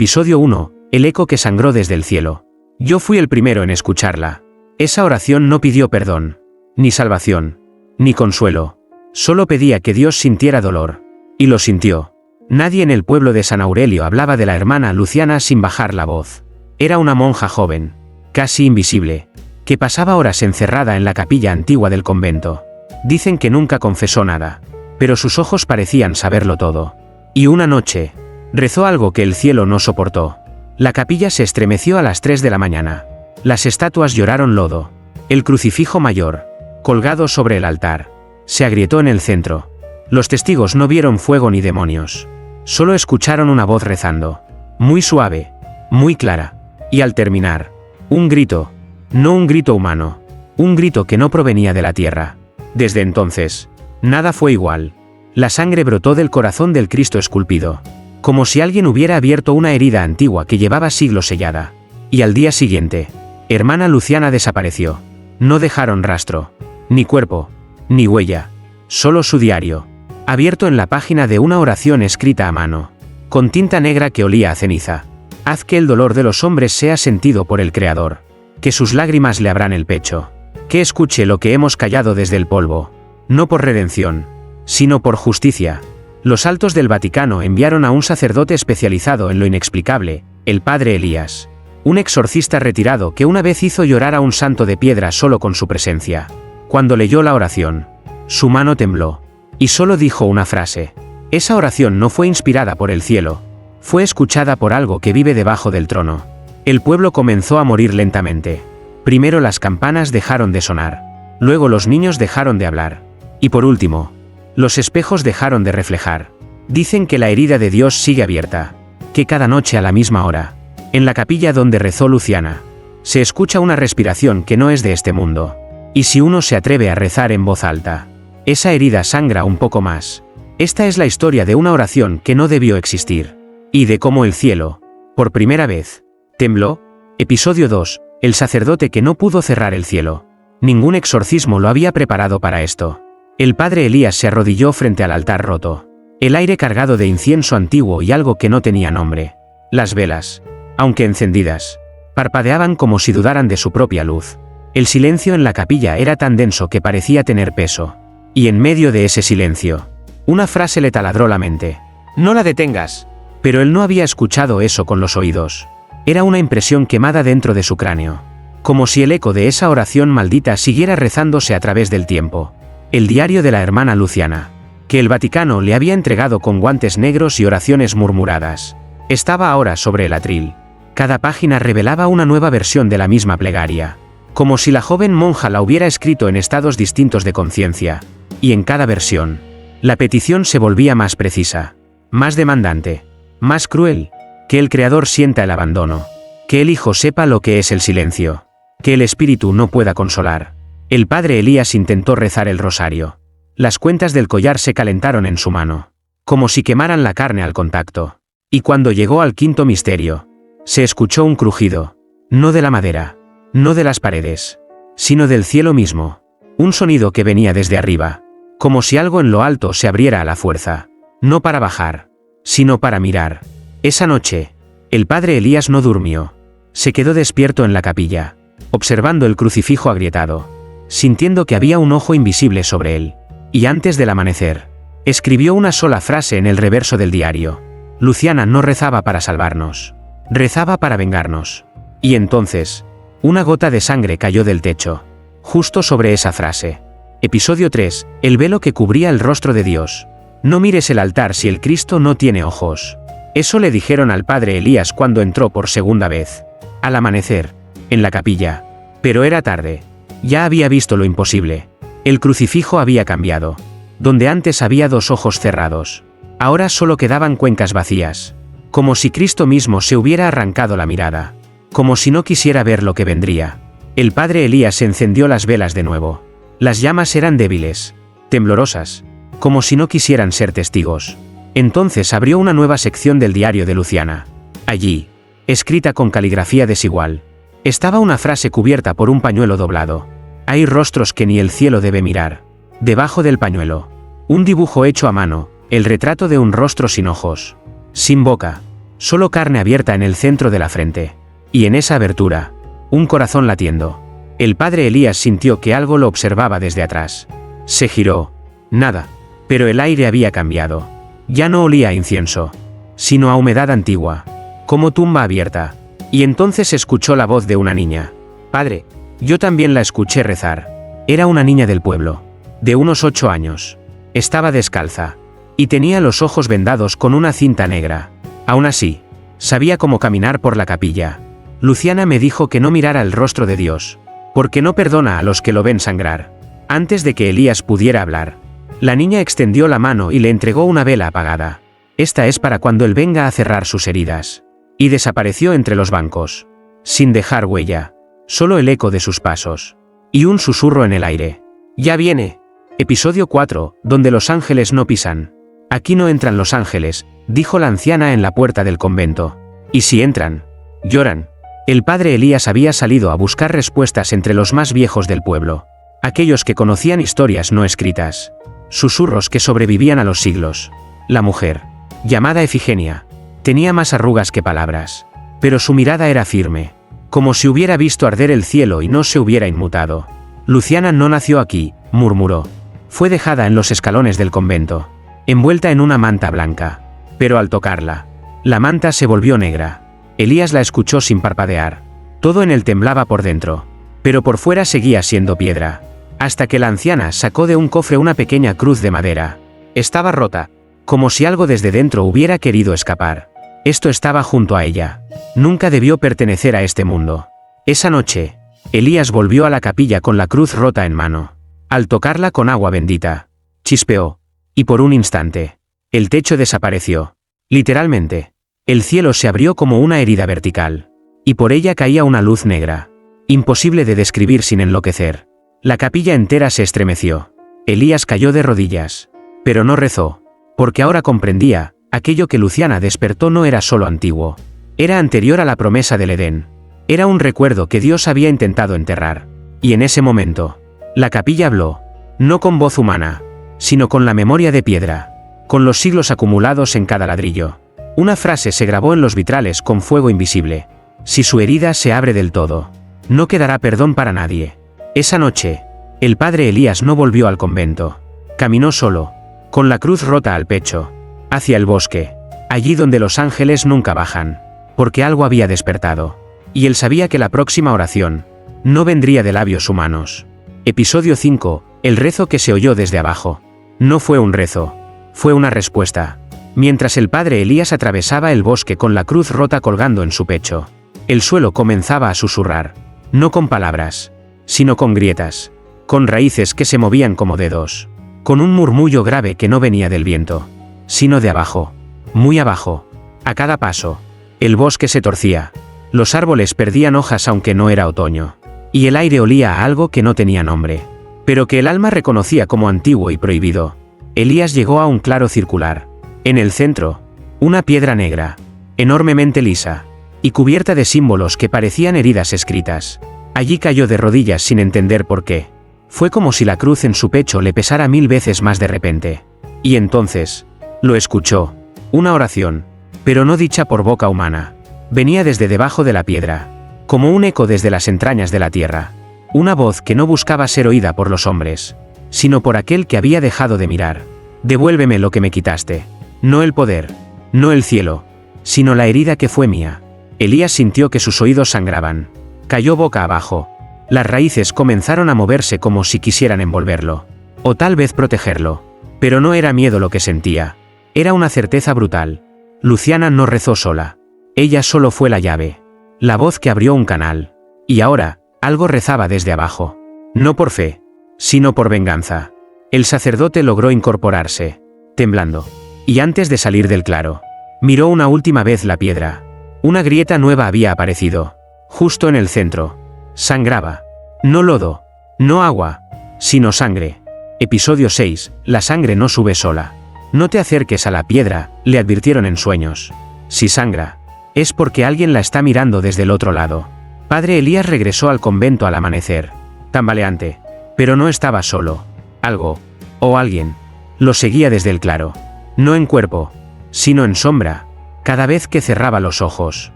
Episodio 1. El eco que sangró desde el cielo. Yo fui el primero en escucharla. Esa oración no pidió perdón, ni salvación, ni consuelo. Solo pedía que Dios sintiera dolor. Y lo sintió. Nadie en el pueblo de San Aurelio hablaba de la hermana Luciana sin bajar la voz. Era una monja joven, casi invisible, que pasaba horas encerrada en la capilla antigua del convento. Dicen que nunca confesó nada, pero sus ojos parecían saberlo todo. Y una noche, rezó algo que el cielo no soportó. La capilla se estremeció a las 3 de la mañana. Las estatuas lloraron lodo. El crucifijo mayor, colgado sobre el altar, se agrietó en el centro. Los testigos no vieron fuego ni demonios. Solo escucharon una voz rezando. Muy suave, muy clara. Y al terminar, un grito. No un grito humano. Un grito que no provenía de la tierra. Desde entonces, nada fue igual. La sangre brotó del corazón del Cristo esculpido, como si alguien hubiera abierto una herida antigua que llevaba siglos sellada. Y al día siguiente, hermana Luciana desapareció. No dejaron rastro, ni cuerpo, ni huella. Solo su diario, abierto en la página de una oración escrita a mano, con tinta negra que olía a ceniza. Haz que el dolor de los hombres sea sentido por el Creador, que sus lágrimas le abran el pecho, que escuche lo que hemos callado desde el polvo, no por redención, sino por justicia. Los altos del Vaticano enviaron a un sacerdote especializado en lo inexplicable, el padre Elías, un exorcista retirado que una vez hizo llorar a un santo de piedra solo con su presencia. Cuando leyó la oración, su mano tembló, y solo dijo una frase. Esa oración no fue inspirada por el cielo, fue escuchada por algo que vive debajo del trono. El pueblo comenzó a morir lentamente. Primero las campanas dejaron de sonar, luego los niños dejaron de hablar, y por último, los espejos dejaron de reflejar. Dicen que la herida de Dios sigue abierta, que cada noche a la misma hora, en la capilla donde rezó Luciana, se escucha una respiración que no es de este mundo. Y si uno se atreve a rezar en voz alta, esa herida sangra un poco más. Esta es la historia de una oración que no debió existir, y de cómo el cielo, por primera vez, tembló. Episodio 2. El sacerdote que no pudo cerrar el cielo. Ningún exorcismo lo había preparado para esto. El padre Elías se arrodilló frente al altar roto. El aire cargado de incienso antiguo y algo que no tenía nombre. Las velas, aunque encendidas, parpadeaban como si dudaran de su propia luz. El silencio en la capilla era tan denso que parecía tener peso. Y en medio de ese silencio, una frase le taladró la mente. No la detengas. Pero él no había escuchado eso con los oídos. Era una impresión quemada dentro de su cráneo. Como si el eco de esa oración maldita siguiera rezándose a través del tiempo. El diario de la hermana Luciana, que el Vaticano le había entregado con guantes negros y oraciones murmuradas, estaba ahora sobre el atril. Cada página revelaba una nueva versión de la misma plegaria, como si la joven monja la hubiera escrito en estados distintos de conciencia. Y en cada versión, la petición se volvía más precisa, más demandante, más cruel. Que el Creador sienta el abandono, que el Hijo sepa lo que es el silencio, que el Espíritu no pueda consolar. El padre Elías intentó rezar el rosario. Las cuentas del collar se calentaron en su mano, como si quemaran la carne al contacto. Y cuando llegó al quinto misterio, se escuchó un crujido, no de la madera, no de las paredes, sino del cielo mismo. Un sonido que venía desde arriba, como si algo en lo alto se abriera a la fuerza, no para bajar, sino para mirar. Esa noche, el padre Elías no durmió. Se quedó despierto en la capilla, observando el crucifijo agrietado, sintiendo que había un ojo invisible sobre él. Y antes del amanecer, escribió una sola frase en el reverso del diario. Luciana no rezaba para salvarnos, rezaba para vengarnos. Y entonces, una gota de sangre cayó del techo, justo sobre esa frase. Episodio 3. El velo que cubría el rostro de Dios. No mires el altar si el Cristo no tiene ojos. Eso le dijeron al padre Elías cuando entró por segunda vez, al amanecer, en la capilla. Pero era tarde. Ya había visto lo imposible. El crucifijo había cambiado. Donde antes había dos ojos cerrados, ahora solo quedaban cuencas vacías. Como si Cristo mismo se hubiera arrancado la mirada. Como si no quisiera ver lo que vendría. El padre Elías encendió las velas de nuevo. Las llamas eran débiles, temblorosas, como si no quisieran ser testigos. Entonces abrió una nueva sección del diario de Luciana. Allí, escrita con caligrafía desigual, estaba una frase cubierta por un pañuelo doblado. Hay rostros que ni el cielo debe mirar. Debajo del pañuelo, un dibujo hecho a mano, el retrato de un rostro sin ojos, sin boca, solo carne abierta en el centro de la frente. Y en esa abertura, un corazón latiendo. El padre Elías sintió que algo lo observaba desde atrás. Se giró. Nada. Pero el aire había cambiado. Ya no olía a incienso, sino a humedad antigua, como tumba abierta. Y entonces escuchó la voz de una niña. Padre, yo también la escuché rezar. Era una niña del pueblo, de unos 8 años. Estaba descalza, y tenía los ojos vendados con una cinta negra. Aún así, sabía cómo caminar por la capilla. Luciana me dijo que no mirara el rostro de Dios, porque no perdona a los que lo ven sangrar. Antes de que Elías pudiera hablar, la niña extendió la mano y le entregó una vela apagada. Esta es para cuando él venga a cerrar sus heridas. Y desapareció entre los bancos, sin dejar huella, solo el eco de sus pasos. Y un susurro en el aire. Ya viene. Episodio 4, donde los ángeles no pisan. Aquí no entran los ángeles, dijo la anciana en la puerta del convento. Y si entran, lloran. El padre Elías había salido a buscar respuestas entre los más viejos del pueblo. Aquellos que conocían historias no escritas. Susurros que sobrevivían a los siglos. La mujer, llamada Efigenia, tenía más arrugas que palabras. Pero su mirada era firme, como si hubiera visto arder el cielo y no se hubiera inmutado. Luciana no nació aquí, murmuró. Fue dejada en los escalones del convento, envuelta en una manta blanca. Pero al tocarla, la manta se volvió negra. Elías la escuchó sin parpadear. Todo en él temblaba por dentro, pero por fuera seguía siendo piedra. Hasta que la anciana sacó de un cofre una pequeña cruz de madera. Estaba rota, como si algo desde dentro hubiera querido escapar. Esto estaba junto a ella. Nunca debió pertenecer a este mundo. Esa noche, Elías volvió a la capilla con la cruz rota en mano. Al tocarla con agua bendita, chispeó. Y por un instante, el techo desapareció. Literalmente, el cielo se abrió como una herida vertical. Y por ella caía una luz negra, imposible de describir sin enloquecer. La capilla entera se estremeció. Elías cayó de rodillas. Pero no rezó, porque ahora comprendía, aquello que Luciana despertó no era solo antiguo. Era anterior a la promesa del Edén. Era un recuerdo que Dios había intentado enterrar. Y en ese momento, la capilla habló, no con voz humana, sino con la memoria de piedra, con los siglos acumulados en cada ladrillo. Una frase se grabó en los vitrales con fuego invisible. Si su herida se abre del todo, no quedará perdón para nadie. Esa noche, el padre Elías no volvió al convento. Caminó solo, con la cruz rota al pecho, hacia el bosque, allí donde los ángeles nunca bajan, porque algo había despertado. Y él sabía que la próxima oración no vendría de labios humanos. Episodio 5, el rezo que se oyó desde abajo. No fue un rezo, fue una respuesta. Mientras el padre Elías atravesaba el bosque con la cruz rota colgando en su pecho, el suelo comenzaba a susurrar, no con palabras, sino con grietas, con raíces que se movían como dedos, con un murmullo grave que no venía del viento, sino de abajo, muy abajo. A cada paso, el bosque se torcía, los árboles perdían hojas aunque no era otoño, y el aire olía a algo que no tenía nombre, pero que el alma reconocía como antiguo y prohibido. Elías llegó a un claro circular. En el centro, una piedra negra, enormemente lisa, y cubierta de símbolos que parecían heridas escritas. Allí cayó de rodillas sin entender por qué. Fue como si la cruz en su pecho le pesara 1000 veces más de repente. Y entonces, lo escuchó. Una oración, pero no dicha por boca humana. Venía desde debajo de la piedra, como un eco desde las entrañas de la tierra. Una voz que no buscaba ser oída por los hombres, sino por aquel que había dejado de mirar. Devuélveme lo que me quitaste. No el poder, no el cielo, sino la herida que fue mía. Elías sintió que sus oídos sangraban. Cayó boca abajo. Las raíces comenzaron a moverse como si quisieran envolverlo, o tal vez protegerlo. Pero no era miedo lo que sentía. Era una certeza brutal. Luciana no rezó sola. Ella solo fue la llave, la voz que abrió un canal. Y ahora, algo rezaba desde abajo. No por fe, sino por venganza. El sacerdote logró incorporarse, temblando. Y antes de salir del claro, miró una última vez la piedra. Una grieta nueva había aparecido, justo en el centro. Sangraba. No lodo, no agua, sino sangre. Episodio 6, la sangre no sube sola. No te acerques a la piedra, le advirtieron en sueños. Si sangra, es porque alguien la está mirando desde el otro lado. Padre Elías regresó al convento al amanecer, tambaleante, pero no estaba solo. Algo, o alguien, lo seguía desde el claro. No en cuerpo, sino en sombra. Cada vez que cerraba los ojos,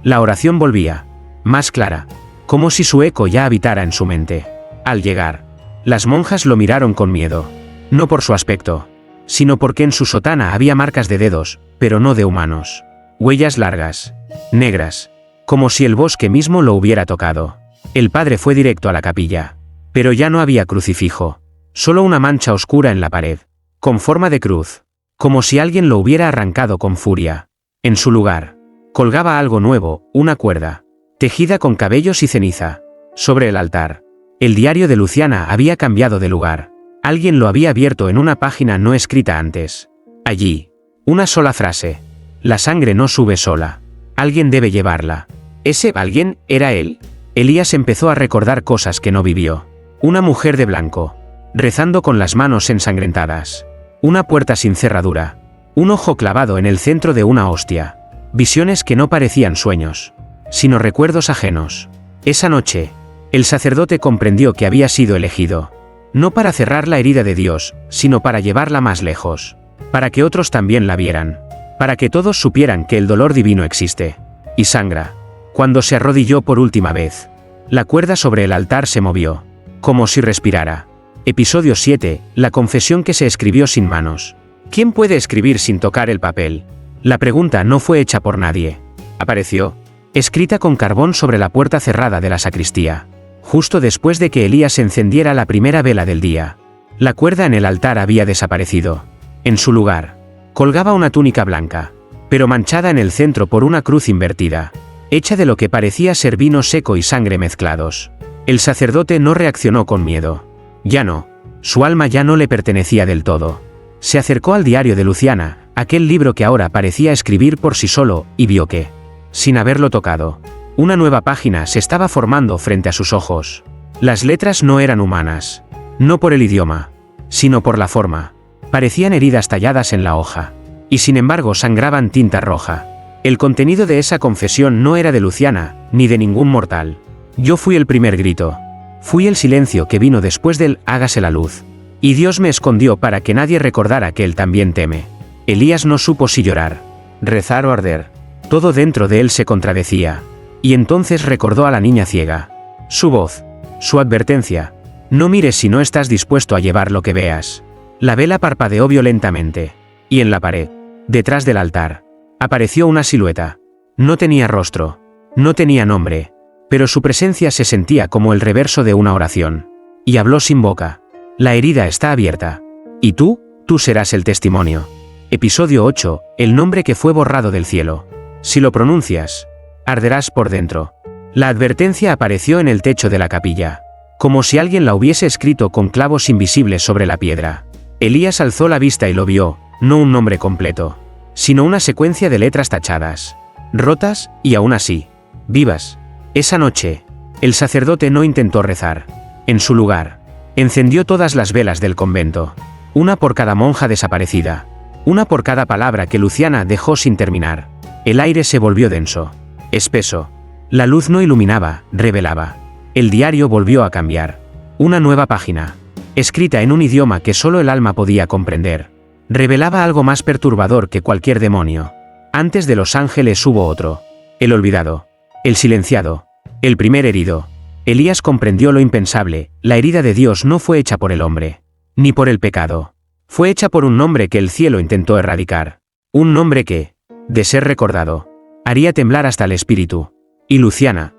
la oración volvía, más clara, como si su eco ya habitara en su mente. Al llegar, las monjas lo miraron con miedo, no por su aspecto, sino porque en su sotana había marcas de dedos, pero no de humanos. Huellas largas, negras, como si el bosque mismo lo hubiera tocado. El padre fue directo a la capilla, pero ya no había crucifijo, solo una mancha oscura en la pared, con forma de cruz, como si alguien lo hubiera arrancado con furia. En su lugar, colgaba algo nuevo, una cuerda, tejida con cabellos y ceniza. Sobre el altar, el diario de Luciana había cambiado de lugar. Alguien lo había abierto en una página no escrita antes. Allí, una sola frase. La sangre no sube sola. Alguien debe llevarla. Ese alguien era él. Elías empezó a recordar cosas que no vivió. Una mujer de blanco, rezando con las manos ensangrentadas. Una puerta sin cerradura. Un ojo clavado en el centro de una hostia. Visiones que no parecían sueños, sino recuerdos ajenos. Esa noche, el sacerdote comprendió que había sido elegido, no para cerrar la herida de Dios, sino para llevarla más lejos, para que otros también la vieran, para que todos supieran que el dolor divino existe. Y sangra. Cuando se arrodilló por última vez, la cuerda sobre el altar se movió, como si respirara. Episodio 7, la confesión que se escribió sin manos. ¿Quién puede escribir sin tocar el papel? La pregunta no fue hecha por nadie. Apareció, escrita con carbón sobre la puerta cerrada de la sacristía, justo después de que Elías encendiera la primera vela del día. La cuerda en el altar había desaparecido. En su lugar, colgaba una túnica blanca, pero manchada en el centro por una cruz invertida, hecha de lo que parecía ser vino seco y sangre mezclados. El sacerdote no reaccionó con miedo. Ya no, su alma ya no le pertenecía del todo. Se acercó al diario de Luciana, aquel libro que ahora parecía escribir por sí solo, y vio que, sin haberlo tocado, una nueva página se estaba formando frente a sus ojos. Las letras no eran humanas, no por el idioma, sino por la forma. Parecían heridas talladas en la hoja, y sin embargo sangraban tinta roja. El contenido de esa confesión no era de Luciana, ni de ningún mortal. Yo fui el primer grito. Fui el silencio que vino después del hágase la luz. Y Dios me escondió para que nadie recordara que él también teme. Elías no supo si llorar, rezar o arder. Todo dentro de él se contradecía. Y entonces recordó a la niña ciega. Su voz, su advertencia. No mires si no estás dispuesto a llevar lo que veas. La vela parpadeó violentamente. Y en la pared, detrás del altar, apareció una silueta. No tenía rostro. No tenía nombre. Pero su presencia se sentía como el reverso de una oración. Y habló sin boca. La herida está abierta. Y tú serás el testimonio. Episodio 8, el nombre que fue borrado del cielo. Si lo pronuncias, arderás por dentro. La advertencia apareció en el techo de la capilla, como si alguien la hubiese escrito con clavos invisibles sobre la piedra. Elías alzó la vista y lo vio, no un nombre completo, sino una secuencia de letras tachadas, rotas y aún así, vivas. Esa noche, el sacerdote no intentó rezar. En su lugar, encendió todas las velas del convento, una por cada monja desaparecida, una por cada palabra que Luciana dejó sin terminar. El aire se volvió denso, espeso. La luz no iluminaba, revelaba. El diario volvió a cambiar. Una nueva página, escrita en un idioma que solo el alma podía comprender, revelaba algo más perturbador que cualquier demonio. Antes de los ángeles hubo otro. El olvidado, el silenciado, el primer herido. Elías comprendió lo impensable, la herida de Dios no fue hecha por el hombre, ni por el pecado. Fue hecha por un nombre que el cielo intentó erradicar. Un nombre que, de ser recordado, haría temblar hasta el espíritu. Y Luciana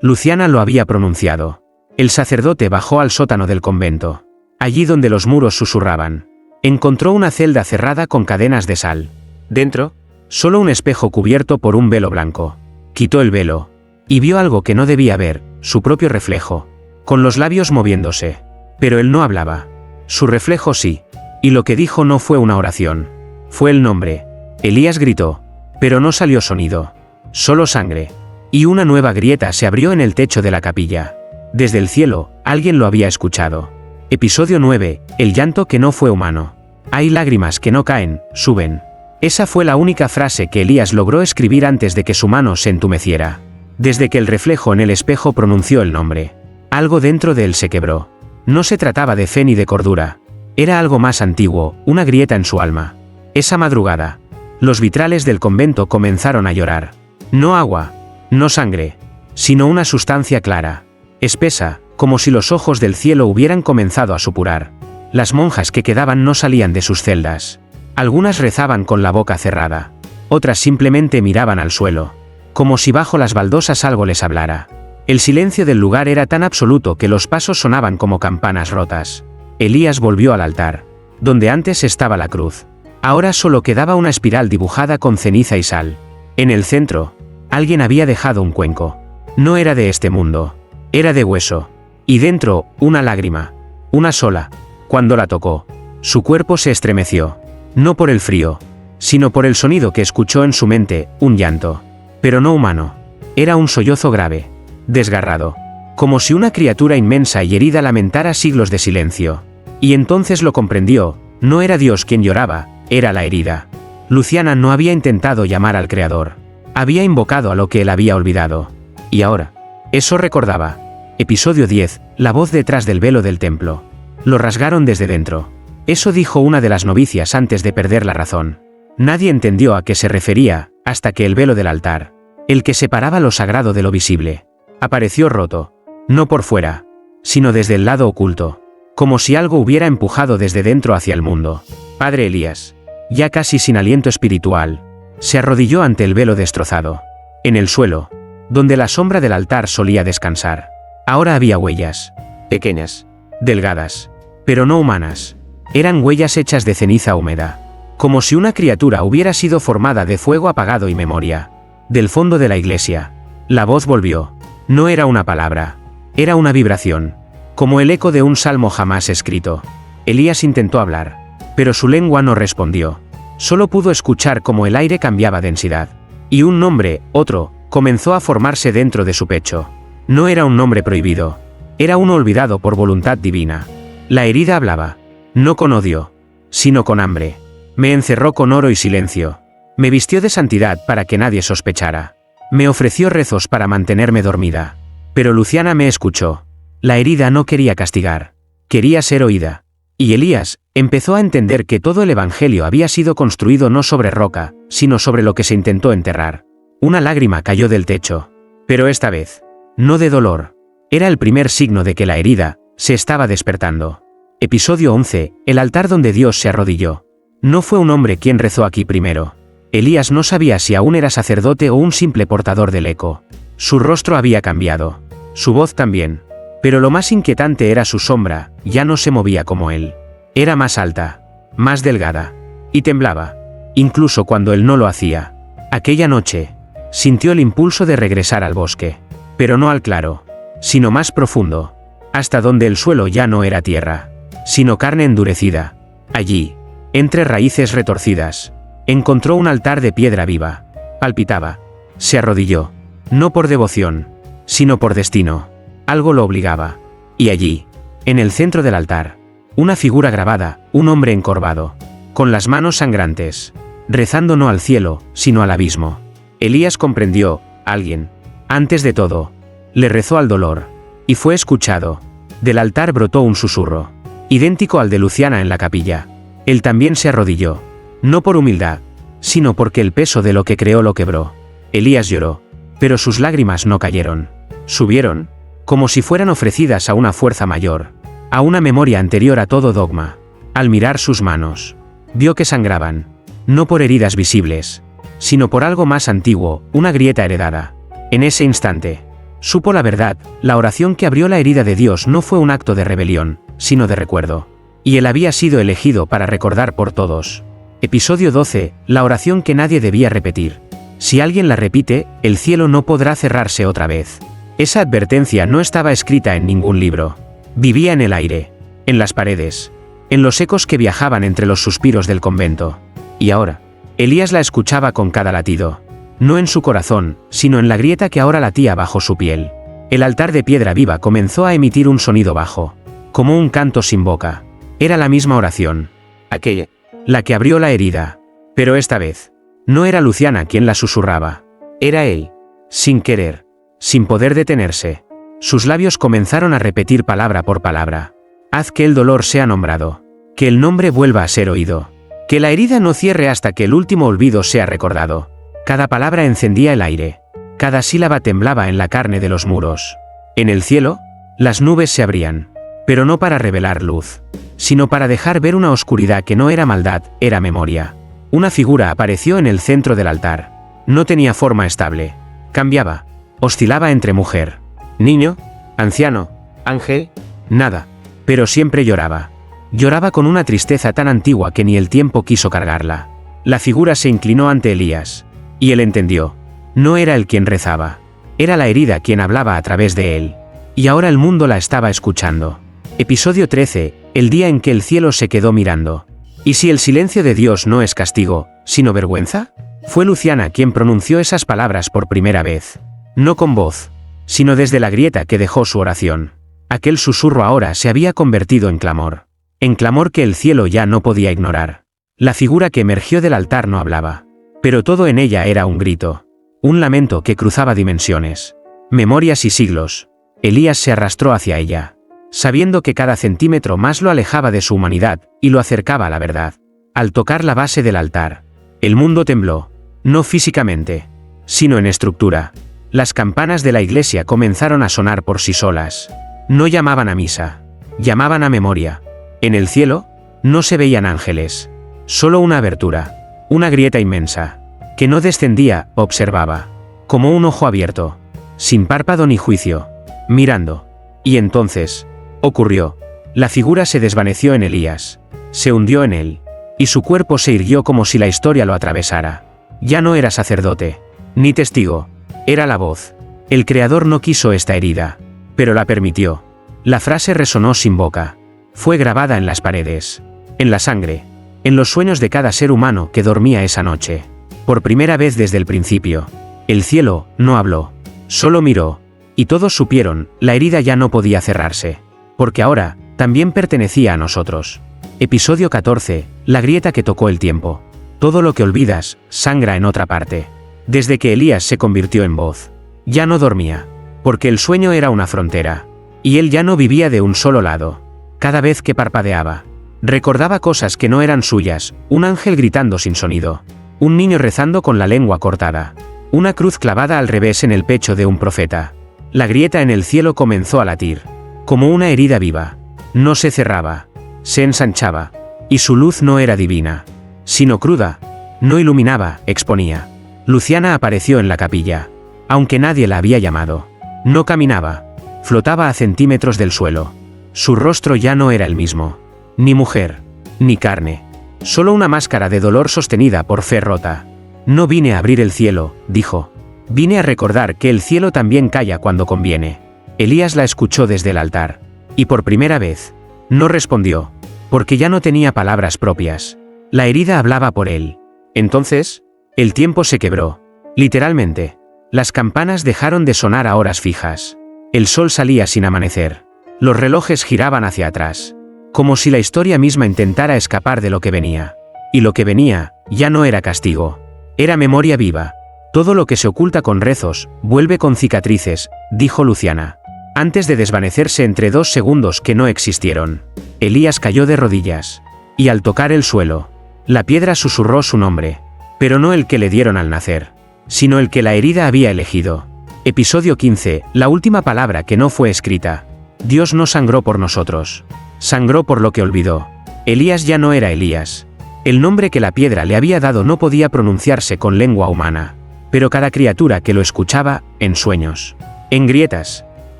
lo había pronunciado. El sacerdote bajó al sótano del convento. Allí donde los muros susurraban, encontró una celda cerrada con cadenas de sal. Dentro, solo un espejo cubierto por un velo blanco. Quitó el velo, y vio algo que no debía ver, su propio reflejo, con los labios moviéndose. Pero él no hablaba. Su reflejo sí, y lo que dijo no fue una oración. Fue el nombre. Elías gritó, pero no salió sonido, solo sangre. Y una nueva grieta se abrió en el techo de la capilla. Desde el cielo, alguien lo había escuchado. Episodio 9, el llanto que no fue humano. Hay lágrimas que no caen, suben. Esa fue la única frase que Elías logró escribir antes de que su mano se entumeciera. Desde que el reflejo en el espejo pronunció el nombre, algo dentro de él se quebró. No se trataba de fe ni de cordura. Era algo más antiguo, una grieta en su alma. Esa madrugada, Los vitrales del convento comenzaron a llorar. No agua, no sangre, sino una sustancia clara, espesa, como si los ojos del cielo hubieran comenzado a supurar. Las monjas que quedaban no salían de sus celdas. Algunas rezaban con la boca cerrada. Otras simplemente miraban al suelo, como si bajo las baldosas algo les hablara. El silencio del lugar era tan absoluto que los pasos sonaban como campanas rotas. Elías volvió al altar, donde antes estaba la cruz. Ahora solo quedaba una espiral dibujada con ceniza y sal. En el centro, alguien había dejado un cuenco. No era de este mundo, era de hueso. Y dentro, una lágrima. Una sola. Cuando la tocó, su cuerpo se estremeció. No por el frío, sino por el sonido que escuchó en su mente, un llanto. Pero no humano. Era un sollozo grave, desgarrado, como si una criatura inmensa y herida lamentara siglos de silencio. Y entonces lo comprendió, no era Dios quien lloraba, era la herida. Luciana no había intentado llamar al Creador. Había invocado a lo que él había olvidado. Y ahora, eso recordaba. Episodio 10, la voz detrás del velo del templo. Lo rasgaron desde dentro. Eso dijo una de las novicias antes de perder la razón. Nadie entendió a qué se refería, hasta que el velo del altar, el que separaba lo sagrado de lo visible, apareció roto. No por fuera, sino desde el lado oculto, como si algo hubiera empujado desde dentro hacia el mundo. Padre Elías, ya casi sin aliento espiritual, se arrodilló ante el velo destrozado. En el suelo, donde la sombra del altar solía descansar, ahora había huellas, pequeñas, delgadas, pero no humanas. Eran huellas hechas de ceniza húmeda, como si una criatura hubiera sido formada de fuego apagado y memoria. Del fondo de la iglesia, la voz volvió. No era una palabra, era una vibración, como el eco de un salmo jamás escrito. Elías intentó hablar, pero su lengua no respondió. Solo pudo escuchar cómo el aire cambiaba densidad. Y un nombre, otro, comenzó a formarse dentro de su pecho. No era un nombre prohibido, era uno olvidado por voluntad divina. La herida hablaba, no con odio, sino con hambre. Me encerró con oro y silencio. Me vistió de santidad para que nadie sospechara. Me ofreció rezos para mantenerme dormida. Pero Luciana me escuchó. La herida no quería castigar, quería ser oída. Y Elías empezó a entender que todo el evangelio había sido construido no sobre roca, sino sobre lo que se intentó enterrar. Una lágrima cayó del techo. Pero esta vez, no de dolor. Era el primer signo de que la herida se estaba despertando. Episodio 11, el altar donde Dios se arrodilló. No fue un hombre quien rezó aquí primero. Elías no sabía si aún era sacerdote o un simple portador del eco. Su rostro había cambiado. Su voz también. Pero lo más inquietante era su sombra, ya no se movía como él. Era más alta, más delgada. Y temblaba. Incluso cuando él no lo hacía. Aquella noche, sintió el impulso de regresar al bosque. Pero no al claro, sino más profundo. Hasta donde el suelo ya no era tierra, sino carne endurecida. Allí, entre raíces retorcidas, encontró un altar de piedra viva. Palpitaba. Se arrodilló. No por devoción, sino por destino. Algo lo obligaba. Y allí, en el centro del altar, una figura grabada, un hombre encorvado, con las manos sangrantes, rezando no al cielo, sino al abismo. Elías comprendió, alguien, antes de todo, le rezó al dolor, y fue escuchado. Del altar brotó un susurro, idéntico al de Luciana en la capilla. Él también se arrodilló, no por humildad, sino porque el peso de lo que creó lo quebró. Elías lloró, pero sus lágrimas no cayeron. Subieron, como si fueran ofrecidas a una fuerza mayor, a una memoria anterior a todo dogma. Al mirar sus manos, vio que sangraban, no por heridas visibles, sino por algo más antiguo, una grieta heredada. En ese instante, supo la verdad, la oración que abrió la herida de Dios no fue un acto de rebelión, sino de recuerdo. Y él había sido elegido para recordar por todos. Episodio 12, la oración que nadie debía repetir. Si alguien la repite, el cielo no podrá cerrarse otra vez. Esa advertencia no estaba escrita en ningún libro. Vivía en el aire, en las paredes, en los ecos que viajaban entre los suspiros del convento. Y ahora, Elías la escuchaba con cada latido. No en su corazón, sino en la grieta que ahora latía bajo su piel. El altar de piedra viva comenzó a emitir un sonido bajo, como un canto sin boca. Era la misma oración. Aquella, la que abrió la herida. Pero esta vez, no era Luciana quien la susurraba. Era él, sin querer, sin poder detenerse. Sus labios comenzaron a repetir palabra por palabra. Haz que el dolor sea nombrado. Que el nombre vuelva a ser oído. Que la herida no cierre hasta que el último olvido sea recordado. Cada palabra encendía el aire. Cada sílaba temblaba en la carne de los muros. En el cielo, las nubes se abrían. Pero no para revelar luz, sino para dejar ver una oscuridad que no era maldad, era memoria. Una figura apareció en el centro del altar. No tenía forma estable. Cambiaba. Oscilaba entre mujer, niño, anciano, ángel, nada. Pero siempre lloraba. Lloraba con una tristeza tan antigua que ni el tiempo quiso cargarla. La figura se inclinó ante Elías. Y él entendió. No era él quien rezaba. Era la herida quien hablaba a través de él. Y ahora el mundo la estaba escuchando. Episodio 13, el día en que el cielo se quedó mirando. ¿Y si el silencio de Dios no es castigo, sino vergüenza? Fue Luciana quien pronunció esas palabras por primera vez. No con voz, sino desde la grieta que dejó su oración. Aquel susurro ahora se había convertido en clamor. En clamor que el cielo ya no podía ignorar. La figura que emergió del altar no hablaba. Pero todo en ella era un grito. Un lamento que cruzaba dimensiones. Memorias y siglos. Elías se arrastró hacia ella, sabiendo que cada centímetro más lo alejaba de su humanidad y lo acercaba a la verdad. Al tocar la base del altar, el mundo tembló, no físicamente, sino en estructura. Las campanas de la iglesia comenzaron a sonar por sí solas. No llamaban a misa, llamaban a memoria. En el cielo, no se veían ángeles, solo una abertura, una grieta inmensa, que no descendía, observaba, como un ojo abierto, sin párpado ni juicio, mirando. Y entonces, ocurrió. La figura se desvaneció en Elías, se hundió en él, y su cuerpo se irguió como si la historia lo atravesara. Ya no era sacerdote, ni testigo, era la voz. El Creador no quiso esta herida, pero la permitió. La frase resonó sin boca. Fue grabada en las paredes, en la sangre, en los sueños de cada ser humano que dormía esa noche. Por primera vez desde el principio, el cielo no habló, solo miró. Y todos supieron, la herida ya no podía cerrarse, porque ahora, también pertenecía a nosotros. Episodio 14, la grieta que tocó el tiempo. Todo lo que olvidas, sangra en otra parte. Desde que Elías se convirtió en voz, ya no dormía, porque el sueño era una frontera, y él ya no vivía de un solo lado. Cada vez que parpadeaba, recordaba cosas que no eran suyas, un ángel gritando sin sonido, un niño rezando con la lengua cortada, una cruz clavada al revés en el pecho de un profeta. La grieta en el cielo comenzó a latir, como una herida viva. No se cerraba, se ensanchaba, y su luz no era divina, sino cruda, no iluminaba, exponía. Luciana apareció en la capilla, aunque nadie la había llamado. No caminaba, flotaba a centímetros del suelo. Su rostro ya no era el mismo, ni mujer, ni carne, solo una máscara de dolor sostenida por fe rota. No vine a abrir el cielo, dijo. Vine a recordar que el cielo también calla cuando conviene. Elías la escuchó desde el altar. Y por primera vez, no respondió, porque ya no tenía palabras propias. La herida hablaba por él. Entonces, el tiempo se quebró. Literalmente. Las campanas dejaron de sonar a horas fijas. El sol salía sin amanecer. Los relojes giraban hacia atrás. Como si la historia misma intentara escapar de lo que venía. Y lo que venía, ya no era castigo. Era memoria viva. Todo lo que se oculta con rezos, vuelve con cicatrices, dijo Luciana. Antes de desvanecerse entre 2 segundos que no existieron. Elías cayó de rodillas. Y al tocar el suelo, la piedra susurró su nombre. Pero no el que le dieron al nacer, sino el que la herida había elegido. Episodio 15, la última palabra que no fue escrita. Dios no sangró por nosotros. Sangró por lo que olvidó. Elías ya no era Elías. El nombre que la piedra le había dado no podía pronunciarse con lengua humana. Pero cada criatura que lo escuchaba, en sueños, en grietas,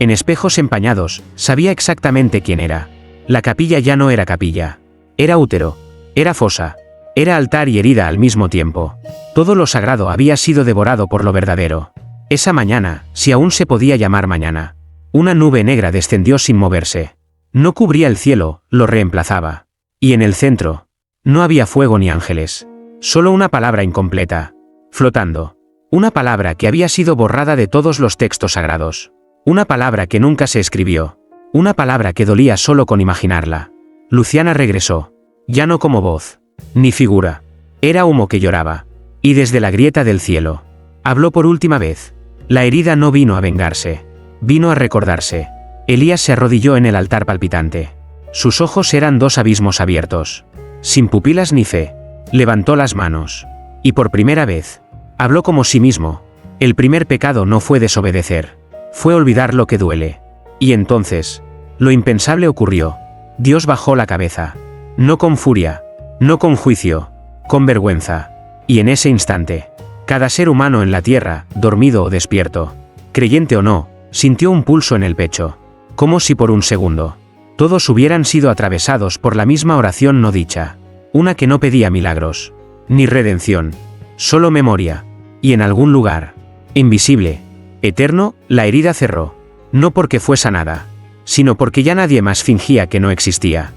en espejos empañados, sabía exactamente quién era. La capilla ya no era capilla. Era útero. Era fosa. Era altar y herida al mismo tiempo. Todo lo sagrado había sido devorado por lo verdadero. Esa mañana, si aún se podía llamar mañana, una nube negra descendió sin moverse. No cubría el cielo, lo reemplazaba. Y en el centro, no había fuego ni ángeles. Solo una palabra incompleta, flotando. Una palabra que había sido borrada de todos los textos sagrados. Una palabra que nunca se escribió. Una palabra que dolía solo con imaginarla. Luciana regresó. Ya no como voz, ni figura. Era humo que lloraba. Y desde la grieta del cielo, habló por última vez. La herida no vino a vengarse. Vino a recordarse. Elías se arrodilló en el altar palpitante. Sus ojos eran 2 abismos abiertos. Sin pupilas ni fe. Levantó las manos. Y por primera vez, habló como sí mismo. El primer pecado no fue desobedecer. Fue olvidar lo que duele. Y entonces, lo impensable ocurrió. Dios bajó la cabeza. No con furia, no con juicio, con vergüenza. Y en ese instante, cada ser humano en la tierra, dormido o despierto, creyente o no, sintió un pulso en el pecho. Como si por un segundo, todos hubieran sido atravesados por la misma oración no dicha. Una que no pedía milagros, ni redención, solo memoria. Y en algún lugar, invisible, eterno, la herida cerró. No porque fue sanada, sino porque ya nadie más fingía que no existía.